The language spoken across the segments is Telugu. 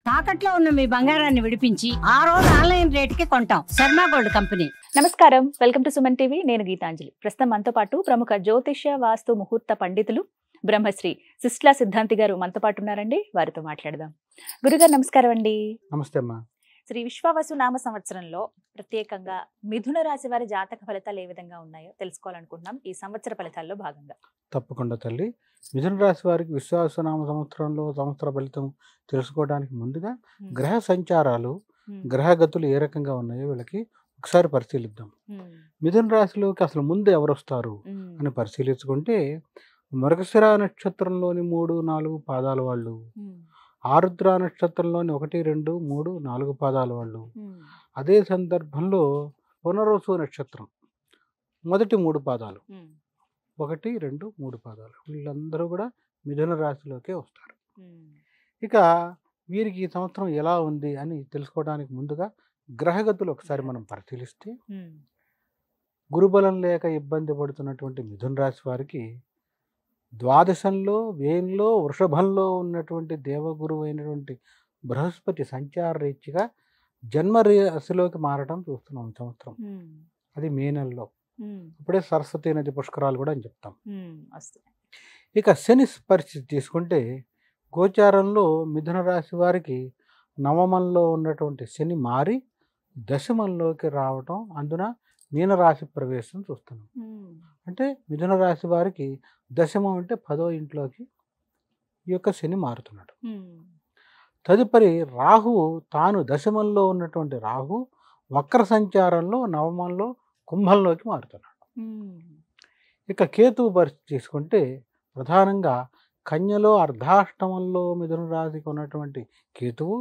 తాకట్లో ఉన్న మీ బంగారాన్ని విడిపించి ఆ రోజు ఆన్లైన్ రేటుకి కొంటాం. Sharma gold company. నమస్కారం, వెల్కమ్ టు సుమన్ టీవీ. నేను గీతాంజలి. ప్రస్తుతం మనతో పాటు ప్రముఖ జ్యోతిష్య వాస్తు ముహూర్త పండితులు బ్రహ్మశ్రీ సిస్లా సిద్ధాంతి గారు మనతో పాటు ఉన్నారండి. వారితో మాట్లాడదాం. గురుగారు నమస్కారం అండి. నమస్తే అమ్మా. శ్రీ విశ్వావసు నామ సంవత్సరంలో ప్రత్యేకంగా మిథున రాశి వారి జాతక ఫలితాలు ఏ విధంగా ఉన్నాయో తెలుసుకోవాలనుకుంటున్నాం ఈ సంవత్సర ఫలితాల్లో భాగంగా. తప్పకుండా తల్లి. మిథున రాశి వారికి విశ్వాసనామ సంవత్సరంలో సంవత్సర ఫలితం తెలుసుకోవడానికి ముందుగా గ్రహ సంచారాలు, గ్రహగతులు ఏ రకంగా ఉన్నాయో వీళ్ళకి ఒకసారి పరిశీలిద్దాం. మిథున రాశిలోకి అసలు ముందు ఎవరు వస్తారు అని పరిశీలించుకుంటే మృగశిర నక్షత్రంలోని 3, 4 పాదాల వాళ్ళు, ఆరుద్ర నక్షత్రంలోని 1, 2, 3, 4 పాదాల వాళ్ళు, అదే సందర్భంలో పునర్వసు నక్షత్రం మొదటి 3 పాదాలు, 1, 2, 3 పాదాలు, వీళ్ళందరూ కూడా మిథున రాశిలోకే వస్తారు. ఇక వీరికి ఈ సంవత్సరం ఎలా ఉంది అని తెలుసుకోవడానికి ముందుగా గ్రహగతులు ఒకసారి మనం పరిశీలిస్తే, గురుబలం లేక ఇబ్బంది పడుతున్నటువంటి మిథున రాశి వారికి ద్వాదశంలో, వ్యయంలో, వృషభంలో ఉన్నటువంటి దేవగురువు అయినటువంటి బృహస్పతి సంచార రీత్యగా జన్మ రాశిలోకి మారడం చూస్తున్నాం ఈ సంవత్సరం. అది మే నెలలో. ఇప్పుడే సరస్వతి నది పుష్కరాలు కూడా అని చెప్తాం. ఇక శని పరిస్థితి తీసుకుంటే గోచారంలో మిథున రాశి వారికి నవమంలో ఉన్నటువంటి శని మారి దశమంలోకి రావటం, అందున మీనరాశి ప్రవేశం చూస్తున్నాం. అంటే మిథున రాశి వారికి దశమం అంటే 10వ ఇంట్లోకి ఈ యొక్క శని మారుతున్నాడు. తదుపరి రాహువు తాను దశమంలో ఉన్నటువంటి రాహు వక్ర సంచారంలో నవమంలో కుంభంలోకి మారుతున్నాడు. ఇక కేతువు పరిస్థితి తీసుకుంటే ప్రధానంగా కన్యలో అర్ధాష్టమంలో మిథున రాశికి ఉన్నటువంటి కేతువు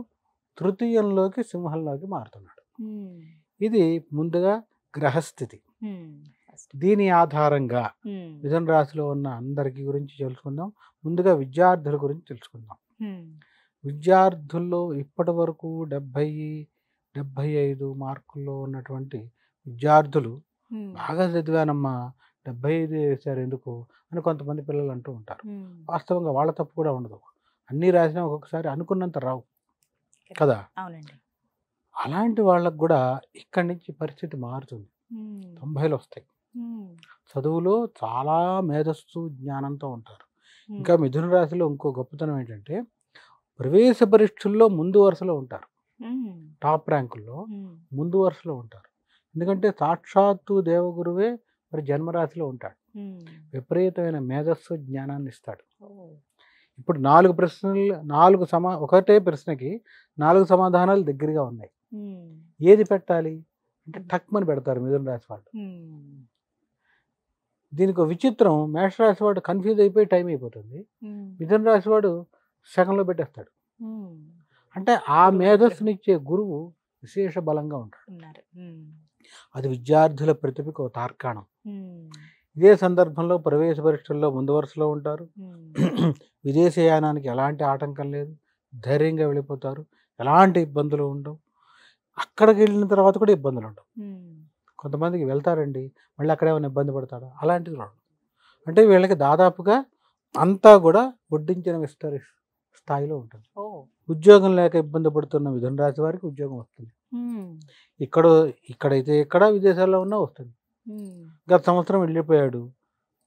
తృతీయంలోకి సింహంలోకి మారుతున్నాడు. ఇది ముందుగా గ్రహస్థితి. దీని ఆధారంగా మిథున రాశిలో ఉన్న అందరికి గురించి తెలుసుకుందాం. ముందుగా విద్యార్థుల గురించి తెలుసుకుందాం. విద్యార్థుల్లో ఇప్పటి వరకు 70-75 మార్కుల్లో ఉన్నటువంటి విద్యార్థులు బాగా చదివానమ్మా 75 వేశారు ఎందుకు అని కొంతమంది పిల్లలు అంటూ ఉంటారు. వాస్తవంగా వాళ్ళ తప్పు కూడా ఉండదు. అన్నీ రాసినా ఒక్కొక్కసారి అనుకున్నంత రావు కదా. అలాంటి వాళ్ళకు కూడా ఇక్కడి నుంచి పరిస్థితి మారుతుంది. 90లు వస్తాయి. చదువులో చాలా మేధస్సు జ్ఞానంతో ఉంటారు. ఇంకా మిథున రాశిలో ఇంకో గొప్పతనం ఏంటంటే ప్రవేశ పరీక్షల్లో ముందు వరుసలో ఉంటారు. టాప్ ర్యాంకుల్లో ముందు వరుసలో ఉంటారు. ఎందుకంటే సాక్షాత్తు దేవగురువే మరి జన్మరాశిలో ఉంటాడు. విపరీతమైన మేధస్సు జ్ఞానాన్ని ఇస్తాడు. ఇప్పుడు 4 ప్రశ్నలు ఒకటే ప్రశ్నకి 4 సమాధానాలు దగ్గరగా ఉన్నాయి. ఏది పెట్టాలి అంటే టక్మని పెడతారు మిథున రాశి వాళ్ళు. దీనికి విచిత్రం, మేషరాశి వాడు కన్ఫ్యూజ్ అయిపోయి టైం అయిపోతుంది. మిథున రాశి వాడు సెకండ్లో పెట్టేస్తాడు. అంటే ఆ మేధస్సునిచ్చే గురువు విశేష బలంగా ఉంటాడు. అది విద్యార్థుల ప్రతిభకు తార్కాణం. ఇదే సందర్భంలో ప్రవేశ పరీక్షల్లో ముందు వరుసలో ఉంటారు. విదేశయానానికి ఎలాంటి ఆటంకం లేదు, ధైర్యంగా వెళ్ళిపోతారు, ఎలాంటి ఇబ్బందులు ఉండవు. అక్కడికి వెళ్ళిన తర్వాత కూడా ఇబ్బందులు ఉండవు. కొంతమందికి వెళ్తారండి మళ్ళీ అక్కడ ఏమైనా ఇబ్బంది పడతాడా, అలాంటిది రాదు. అంటే వీళ్ళకి దాదాపుగా అంతా కూడా వడ్డించిన స్థాయిలో ఉంటుంది. ఉద్యోగం లేక ఇబ్బంది పడుతున్న మిథున రాశి వారికి ఉద్యోగం వస్తుంది. ఇక్కడైతే ఎక్కడ విదేశాల్లో ఉన్నా వస్తుంది. గత సంవత్సరం వెళ్ళిపోయాడు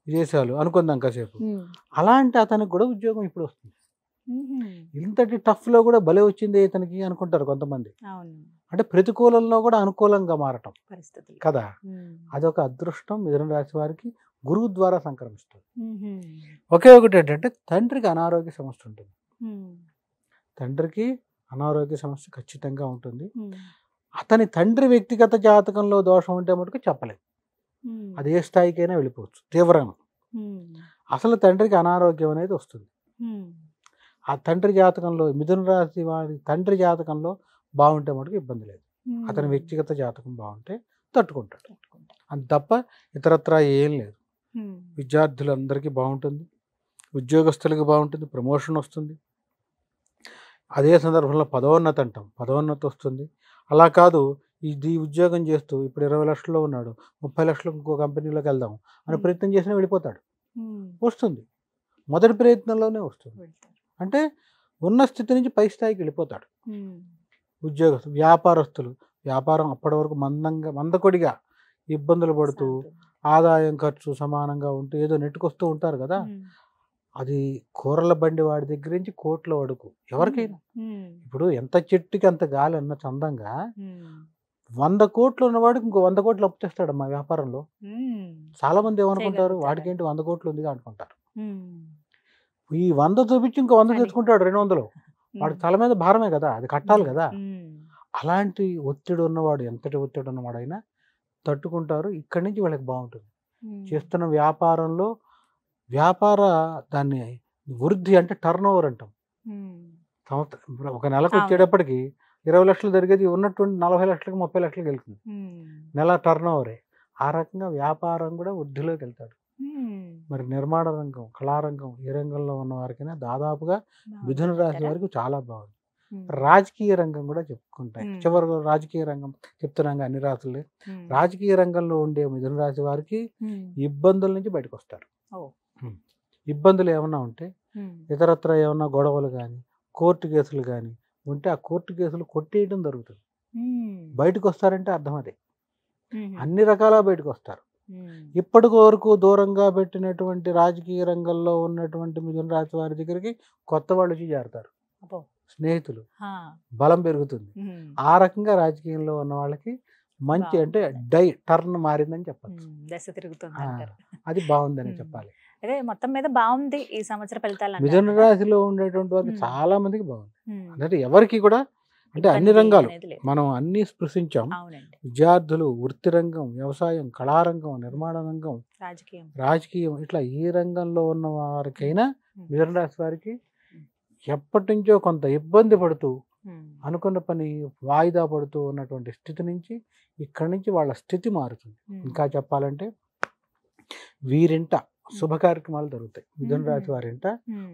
విదేశాలు అనుకుందాం కాసేపు, అలాంటి అతనికి కూడా ఉద్యోగం ఇప్పుడు వస్తుంది. ఇంతటి టఫ్లో కూడా భలే వచ్చింది ఇతనికి అనుకుంటారు కొంతమంది. అంటే ప్రతికూలంలో కూడా అనుకూలంగా మారటం కదా, అదొక అదృష్టం మిథున రాశి వారికి గురువు ద్వారా సంక్రమిస్తుంది. ఒకే ఒకటి ఏంటంటే తండ్రికి అనారోగ్య సమస్య ఉంటుంది. తండ్రికి అనారోగ్య సమస్య ఖచ్చితంగా ఉంటుంది. అతని తండ్రి వ్యక్తిగత జాతకంలో దోషం ఉంటే మటుకు చెప్పలేము. అది ఏ స్థాయికైనా వెళ్ళిపోవచ్చు తీవ్రంగా. అసలు తండ్రికి అనారోగ్యం అనేది వస్తుంది. ఆ తండ్రి జాతకంలో మిథున రాశి వారి తండ్రి జాతకంలో బాగుంటే మటుకు ఇబ్బంది లేదు. అతని వ్యక్తిగత జాతకం బాగుంటే తట్టుకుంటాడు. అంత తప్ప ఇతరత్రా ఏం లేదు. విద్యార్థులందరికీ బాగుంటుంది, ఉద్యోగస్తులకి బాగుంటుంది, ప్రమోషన్ వస్తుంది. అదే సందర్భంలో పదోన్నతి అంటాం, పదోన్నతి వస్తుంది. అలా కాదు ఇది ఉద్యోగం చేస్తూ ఇప్పుడు 20 లక్షల్లో ఉన్నాడు, 30 లక్షలకు ఇంకో కంపెనీలోకి వెళ్దాం అని ప్రయత్నం చేసినా వెళ్ళిపోతాడు. వస్తుంది, మొదటి ప్రయత్నంలోనే వస్తుంది. అంటే ఉన్న స్థితి నుంచి పై స్థాయికి వెళ్ళిపోతాడు. ఉద్యోగస్తులు, వ్యాపారస్తులు, వ్యాపారం అప్పటి వరకు మందకొడిగా ఇబ్బందులు పడుతూ ఆదాయం ఖర్చు సమానంగా ఉంటూ ఏదో నెట్టుకొస్తూ ఉంటారు కదా. అది కూరల బండి వాడి దగ్గర నుంచి కోట్ల వరకు ఎవరికైనా. ఇప్పుడు ఎంత చెట్టుకి అంత గాలి అన్న చందంగా 100 కోట్లు ఉన్నవాడికి ఇంకో 100 కోట్లు అప్పు తెస్తాడు మా వ్యాపారంలో. చాలా మంది ఏమనుకుంటారు, వాడికేంటి 100 కోట్లు ఉందిగా అనుకుంటారు. ఈ 100 చూపించి ఇంకో 100 తెచ్చుకుంటాడు 200. వాడి తల మీద భారమే కదా, అది కట్టాలి కదా. అలాంటి ఒత్తిడి ఉన్నవాడు, ఎంతటి ఒత్తిడి ఉన్నవాడైనా తట్టుకుంటారు. ఇక్కడి నుంచి వీళ్ళకి బాగుంటుంది. చేస్తున్న వ్యాపారంలో దాన్ని వృద్ధి అంటే టర్న్ ఓవర్ అంటాం. సంవత్సరం ఒక నెలకు వచ్చేటప్పటికి 20 లక్షలు జరిగేది ఉన్నటువంటి 40 లక్షలకి 30 లక్షలకి వెళ్తుంది. నెల టర్న్ ఓవరే. ఆ రకంగా వ్యాపారం కూడా వృద్ధిలోకి వెళ్తాడు. మరి నిర్మాణ రంగం, కళారంగం, ఈ రంగంలో ఉన్న వారికైనా దాదాపుగా మిథున రాశి వారికి చాలా బాగుంది. రాజకీయ రంగం కూడా చెప్పుకుంటాయి. చివరికి రాజకీయ రంగం చెప్తున్నాగా అన్ని రాశులే. రాజకీయ రంగంలో ఉండే మిథున రాశి వారికి ఇబ్బందుల నుంచి బయటకు వస్తారు. ఇబ్బందులు ఏమన్నా ఉంటే, ఇతరత్ర ఏమన్నా గొడవలు కానీ, కోర్టు కేసులు కానీ ఉంటే ఆ కోర్టు కేసులు కొట్టేయడం జరుగుతుంది. బయటకు వస్తారంటే అర్థం అదే. అన్ని రకాల బయటకు వస్తారు. ఇప్పటి వరకు దూరంగా పెట్టినటువంటి రాజకీయ రంగంలో ఉన్నటువంటి మిథున రాశి వారి దగ్గరికి కొత్త వాళ్ళు వచ్చి చేరతారు. స్నేహితులు, బలం పెరుగుతుంది. ఆ రకంగా రాజకీయంలో ఉన్న వాళ్ళకి మంచి అంటే టర్న్ మారిందని చెప్పచ్చు. దశ తిరుగుతుంది, అది బాగుందని చెప్పాలి. అదే మొత్తం మీద బాగుంది ఈ సంవత్సర ఫలితాలు. మిథున రాశిలో ఉండేటువంటి వారికి చాలా మందికి బాగుంది. అంటే ఎవరికి కూడా అంటే అన్ని రంగాలు మనం అన్ని స్పృశించాం. విద్యార్థులు, వృత్తి రంగం, వ్యవసాయం, కళారంగం, నిర్మాణ రంగం, రాజకీయం, ఇట్లా ఈ రంగంలో ఉన్న వారికైనా మిథున రాశి వారికి ఎప్పటి నుంచో కొంత ఇబ్బంది పడుతూ అనుకున్న పని వాయిదా పడుతూ ఉన్నటువంటి స్థితి నుంచి ఇక్కడి నుంచి వాళ్ళ స్థితి మారుతుంది. ఇంకా చెప్పాలంటే వీరింట శుభ కార్యక్రమాలు జరుగుతాయి. మిథున రాశి వారింట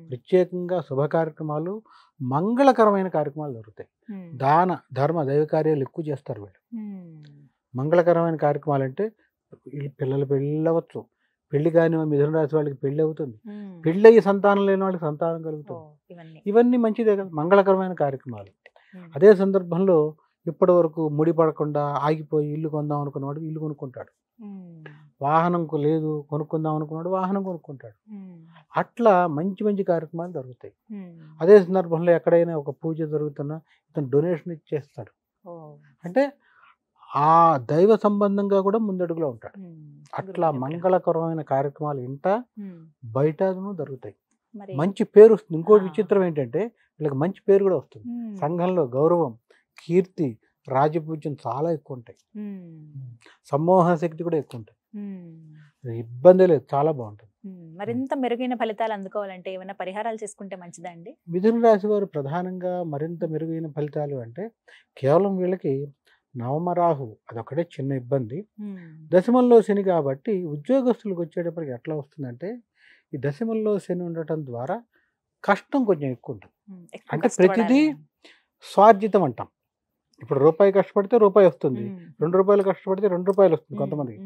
ప్రత్యేకంగా శుభ కార్యక్రమాలు, మంగళకరమైన కార్యక్రమాలు జరుగుతాయి. దాన ధర్మ దైవ కార్యాలు ఎక్కువ చేస్తారు వీళ్ళు. మంగళకరమైన కార్యక్రమాలు అంటే పిల్లలు పెళ్ళి అవ్వచ్చు, పెళ్లి కాని మిథున రాశి వాళ్ళకి పెళ్లి అవుతుంది, పెళ్ళి అయ్యి సంతానం లేని వాళ్ళకి సంతానం కలుగుతుంది. ఇవన్నీ మంచిదే కదా, మంగళకరమైన కార్యక్రమాలు. అదే సందర్భంలో ఇప్పటి వరకు ముడి పడకుండా ఆగిపోయి ఇల్లు కొందాం అనుకున్నవాడు ఇల్లు కొనుక్కుంటాడు. వాహనం లేదు కొనుక్కుందాం అనుకున్నాడు వాహనం కొనుక్కుంటాడు. అట్లా మంచి మంచి కార్యక్రమాలు జరుగుతాయి. అదే సందర్భంలో ఎక్కడైనా ఒక పూజ జరుగుతున్నా ఇతను డొనేషన్ ఇచ్చేస్తాడు. అంటే ఆ దైవ సంబంధంగా కూడా ముందడుగులో ఉంటాడు. అట్లా మంగళకరమైన కార్యక్రమాలు ఇంట బయటను జరుగుతాయి. మంచి పేరు వస్తుంది. ఇంకోటి విచిత్రం ఏంటంటే వీళ్ళకి మంచి పేరు కూడా వస్తుంది. సంఘంలో గౌరవం, కీర్తి, రాజపూజ్యం చాలా ఎక్కువ ఉంటాయి. సమ్మోహన శక్తి కూడా ఎక్కువ ఉంటాయి. ఇబ్బంది లేదు, చాలా బాగుంటుంది. మరింత మెరుగైన ఫలితాలు అందుకోవాలంటే ఏమైనా పరిహారాలు చేసుకుంటే మంచిదా అండి? మిథున రాశి వారు ప్రధానంగా మరింత మెరుగైన ఫలితాలు అంటే కేవలం వీళ్ళకి నవమరాహు అదొకటే చిన్న ఇబ్బంది. దశమంలో శని కాబట్టి ఉద్యోగస్తులకు వచ్చేటప్పటికి ఎట్లా వస్తుందంటే ఈ దశమంలో శని ఉండటం ద్వారా కష్టం కొంచెం ఎక్కువ ఉంటుంది. అంటే ప్రతిదీ స్వార్జితం అంటాం. ఇప్పుడు రూపాయి కష్టపడితే రూపాయి వస్తుంది, 2 రూపాయలు కష్టపడితే 2 రూపాయలు వస్తుంది కొంతమందికి.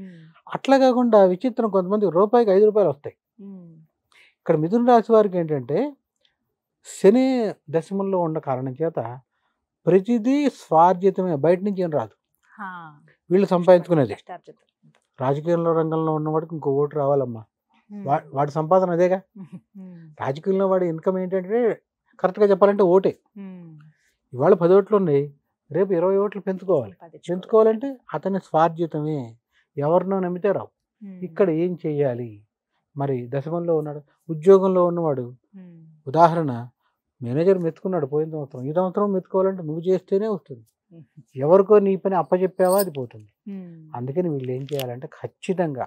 అట్లా కాకుండా విచిత్రం, కొంతమంది రూపాయికి 5 రూపాయలు వస్తాయి. ఇక్కడ మిథున రాశి వారికి ఏంటంటే శని దశమంలో ఉన్న కారణం చేత ప్రతిదీ స్వార్జితమే, బయట నుంచి ఏం రాదు, వీళ్ళు సంపాదించుకునేది. రాజకీయంలో రంగంలో ఉన్నవాడికి ఇంకో ఓటు రావాలమ్మా, వాడి సంపాదన అదేగా. రాజకీయంలో వాడి ఇన్కమ్ ఏంటంటే కరెక్ట్గా చెప్పాలంటే ఓటే. ఇవాళ 10 ఓట్లు ఉన్నాయి, రేపు 20 ఓట్లు పెంచుకోవాలంటే అతని స్వార్జితమే, ఎవరినో నమ్మితే రావు. ఇక్కడ ఏం చెయ్యాలి? మరి దశమంలో ఉన్నాడు, ఉద్యోగంలో ఉన్నవాడు ఉదాహరణ మేనేజర్ మెచ్చుకున్నాడు పోయిన సంవత్సరం, ఈ సంవత్సరం మెచ్చుకోవాలంటే నువ్వు చేస్తేనే వస్తుంది. ఎవరికో నీ పని అప్పచెప్పావా అది పోతుంది. అందుకని వీళ్ళు ఏం చేయాలంటే ఖచ్చితంగా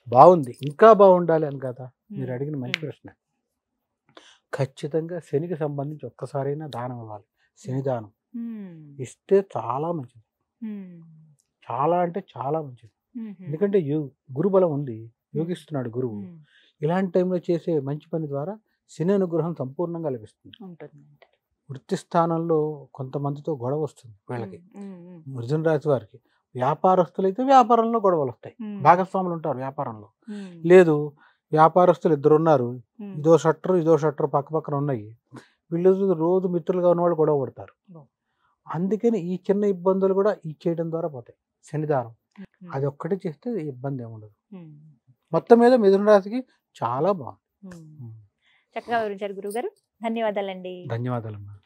బాగుంది ఇంకా బాగుండాలి అని కదా మీరు అడిగిన మంచి ప్రశ్న. ఖచ్చితంగా శనికి సంబంధించి ఒక్కసారైనా దానం ఇవ్వాలి. శని దానం ఇస్తే చాలా మంచిది, చాలా అంటే చాలా మంచిది. ఎందుకంటే గురుబలం ఉంది, యోగిస్తున్నాడు గురువు. ఇలాంటి టైంలో చేసే మంచి పని ద్వారా శని అనుగ్రహం సంపూర్ణంగా లభిస్తుంది. వృత్తి స్థానంలో కొంతమందితో గొడవ వస్తుంది వీళ్ళకి, మిథున రాశి వారికి. వ్యాపారస్తులైతే వ్యాపారంలో గొడవలు వస్తాయి, భాగస్వాములు ఉంటారు వ్యాపారంలో. లేదు వ్యాపారస్తులు 2 ఉన్నారు, ఇదో షట్టర్ పక్క పక్కన ఉన్నాయి, వీళ్ళు రోజు మిత్రులుగా ఉన్నవాళ్ళు గొడవ పడతారు. ఓ. అందుకని ఈ చిన్న ఇబ్బందులు కూడా ఇచ్చేయడం ద్వారా పోతాయి. శనిదానం ఉమ్. అది ఒక్కటి చేస్తే ఇబ్బంది ఏముండదు. ఉమ్. మొత్తం మీద మిథున రాశికి చాలా బాగుంది. ఉమ్. చక్కగా వివరించారు గురువు గారు. ధన్యవాదాలండి. ధన్యవాదాలమ్మా.